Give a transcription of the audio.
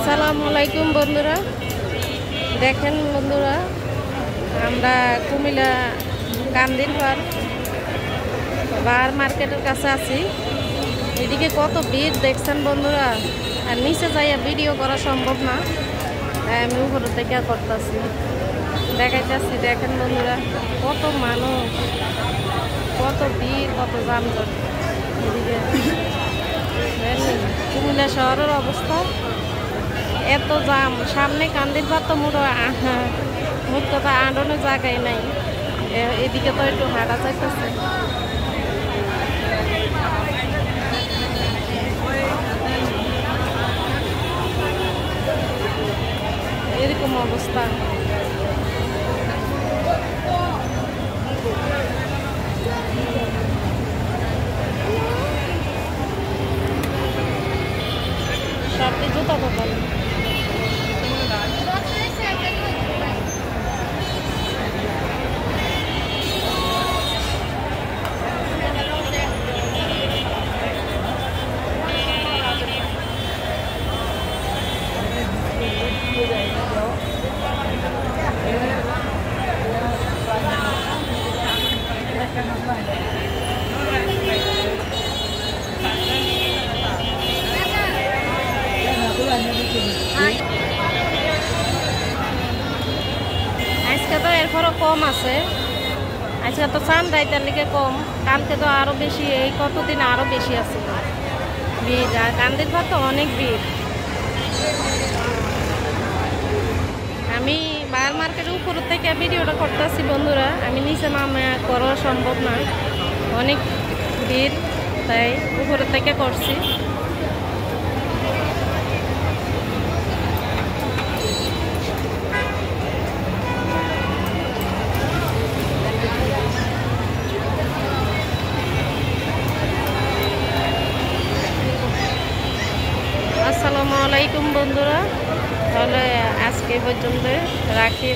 আসসালামু আলাইকুম বন্ধুরা, দেখেন বন্ধুরা আমরা কুমিল্লা কান্দির বার মার্কেটের কাছে আছি। এদিকে কত ভিড় দেখছেন বন্ধুরা, আর নিচে যাইয়া ভিডিও করা সম্ভব না, তাই আমি উপরে থেকে করতেছি, দেখাইতেছি। দেখেন বন্ধুরা কত মানুষ, কত ভিড়, কত যানজট। এদিকে কুমিল্লা শহরের অবস্থা এত জাম, সামনে কান্দির পাত তো মোট কথা আঁটানোর জায়গায় নাই। এদিকে তো একটু হাঁটা যাইতেছে। এরকম অবস্থা। সবটি জুতা দোকান। আজকে তো এরপরও কম আছে, আজকে তো সানরাইজের লিগে কম, কালকে তো আরো বেশি, এই কতদিন আরো বেশি আছে ভিড়। আর কান্দির পর তো অনেক ভিড়। আমি বার মার্কেটের উপর থেকে ভিডিওটা করতেছি বন্ধুরা, আমি নিচে নামে করা সম্ভব না, অনেক ভিড়, তাই উপরের থেকে করছি। আসসালামু আলাইকুম বন্ধুরা, তাহলে আজকে পর্যন্ত রাখি।